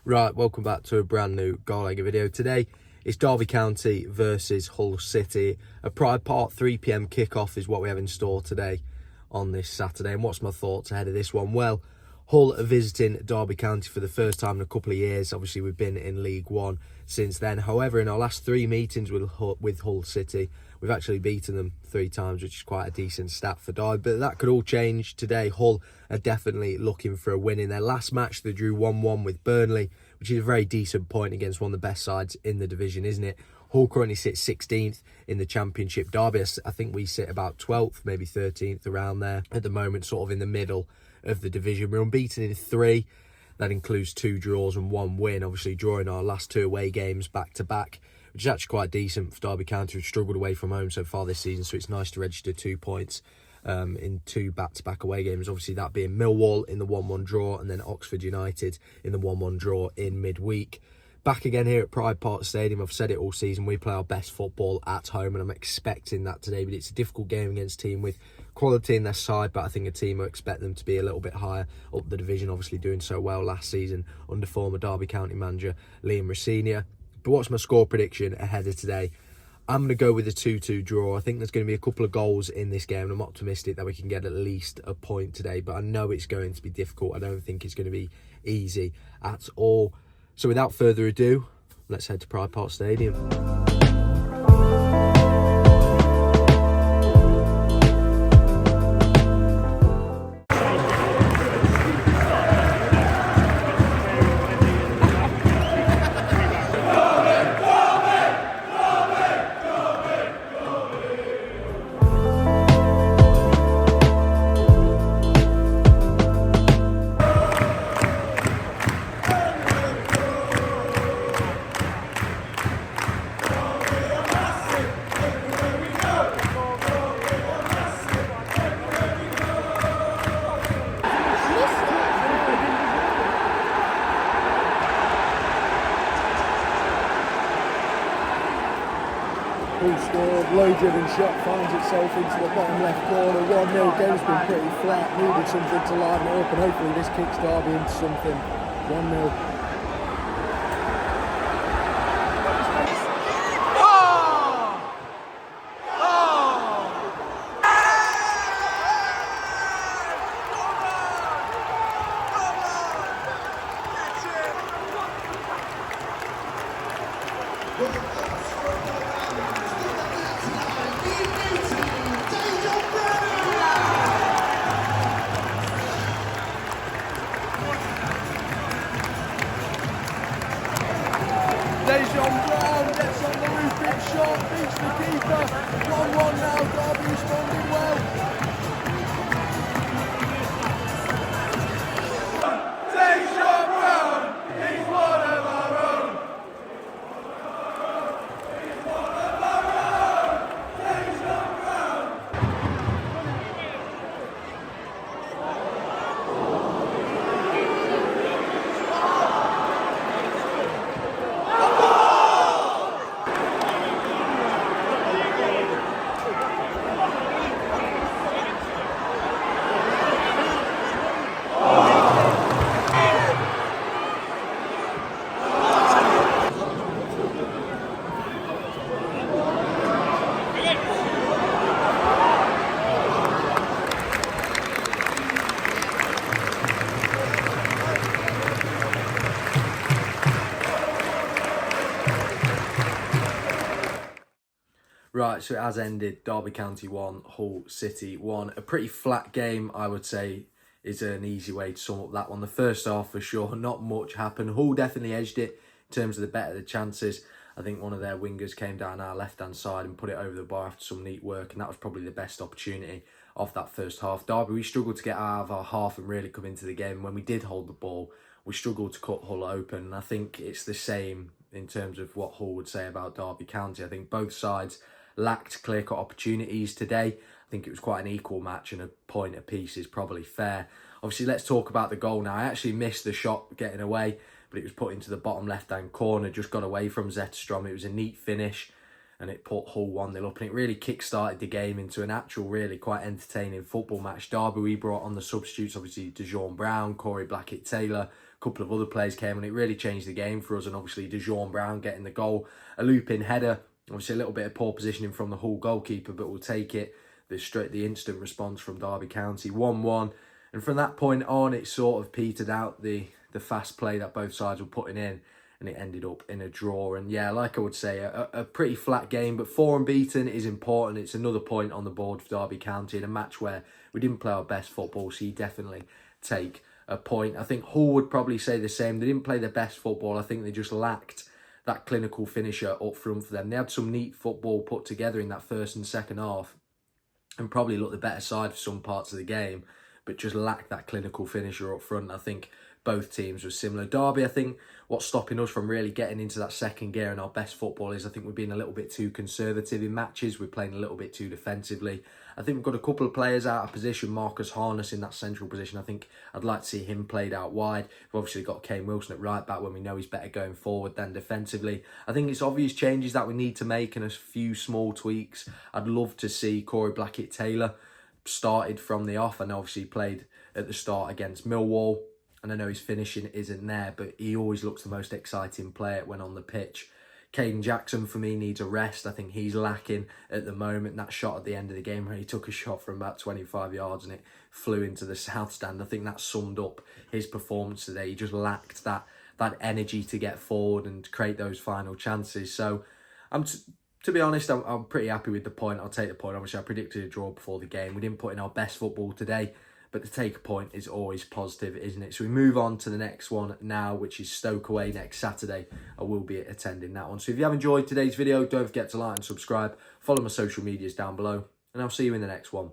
Right, welcome back to a brand new Goalhanger video. Today it's Derby County versus Hull City. A Pride Park 3 p.m. kickoff is what we have in store today on this Saturday. And what's my thoughts ahead of this one? Well, Hull are visiting Derby County for the first time in a couple of years. Obviously, we've been in League One since then. However, in our last 3 meetings with Hull City, we've actually beaten them 3 times, which is quite a decent stat for Derby. But that could all change today. Hull are definitely looking for a win. In their last match, they drew 1-1 with Burnley, which is a very decent point against one of the best sides in the division, isn't it? Hull currently sits 16th in the Championship. Derby, I think we sit about 12th, maybe 13th, around there at the moment, sort of in the middle of the division. We're unbeaten in 3. That includes 2 draws and 1 win. Obviously, drawing our last 2 away games back to back, which is actually quite decent for Derby County, who've struggled away from home so far this season. So it's nice to register 2 points in 2 back-to-back away games. Obviously, that being Millwall in the 1-1 draw and then Oxford United in the 1-1 draw in midweek. Back again here at Pride Park Stadium. I've said it all season, we play our best football at home, and I'm expecting that today. But it's a difficult game against a team with quality in their side, but I think a team will expect them to be a little bit higher up the division, obviously doing so well last season under former Derby County manager Liam Rossini. But what's my score prediction ahead of today? I'm going to go with a 2-2 draw. I think there's going to be a couple of goals in this game, and I'm optimistic that we can get at least a point today, but I know it's going to be difficult. I don't think it's going to be easy at all. So without further ado, let's head to Pride Park Stadium. Hull scored, low driven shot finds itself into the bottom left corner. 1-0, game's been pretty flat, needed something to liven it up, and hopefully this kicks Derby into something. 1-0. Brown gets on the roof, big shot, beats the keeper. 1-1 now, Derby responding well. Brown, he's one of our own. He's one of our own. Brown. Right, so it has ended. Derby County 1, Hull City 1. A pretty flat game, I would say, is an easy way to sum up that one. The first half, for sure, not much happened. Hull definitely edged it in terms of the better the chances. I think one of their wingers came down our left-hand side and put it over the bar after some neat work, and that was probably the best opportunity of that first half. Derby, we struggled to get out of our half and really come into the game. When we did hold the ball, we struggled to cut Hull open, and I think it's the same in terms of what Hull would say about Derby County. I think both sides lacked clear-cut opportunities today. I think it was quite an equal match, and a point apiece is probably fair. Obviously, let's talk about the goal now. I actually missed the shot getting away, but it was put into the bottom left-hand corner, just got away from Zetterstrom. It was a neat finish. and it put Hull 1-0 up, and it really kick-started the game into an actual, really quite entertaining football match. Derby, we brought on the substitutes, obviously DeJean Brown, Corey Blackett-Taylor, a couple of other players came, and it really changed the game for us, and obviously DeJean Brown getting the goal, a loop-in header, obviously a little bit of poor positioning from the Hull goalkeeper, but we'll take it. The instant response from Derby County, 1-1, and from that point on, it sort of petered out the fast play that both sides were putting in, and it ended up in a draw. And yeah, like I would say, a pretty flat game, but 4 unbeaten is important. It's another point on the board for Derby County in a match where we didn't play our best football, so you definitely take a point. I think Hull would probably say the same. They didn't play their best football. I think they just lacked that clinical finisher up front for them. They had some neat football put together in that first and second half, and probably looked the better side for some parts of the game, but just lacked that clinical finisher up front. I think both teams were similar. Derby, I think what's stopping us from really getting into that second gear and our best football is I think we've been a little bit too conservative in matches. We're playing a little bit too defensively. I think we've got a couple of players out of position. Marcus Harness in that central position. I think I'd like to see him played out wide. We've obviously got Kane Wilson at right back when we know he's better going forward than defensively. I think it's obvious changes that we need to make and a few small tweaks. I'd love to see Corey Blackett-Taylor started from the off, and obviously played at the start against Millwall. And I know his finishing isn't there, but he always looks the most exciting player when on the pitch. Caden Jackson, for me, needs a rest. I think he's lacking at the moment. That shot at the end of the game where he took a shot from about 25 yards and it flew into the south stand, I think that summed up his performance today. He just lacked that energy to get forward and create those final chances. So, to be honest, I'm pretty happy with the point. I'll take the point. Obviously, I predicted a draw before the game. We didn't put in our best football today, but to take a point is always positive, isn't it? So we move on to the next one now, which is Stoke away next Saturday. I will be attending that one. So if you have enjoyed today's video, don't forget to like and subscribe. Follow my social medias down below, and I'll see you in the next one.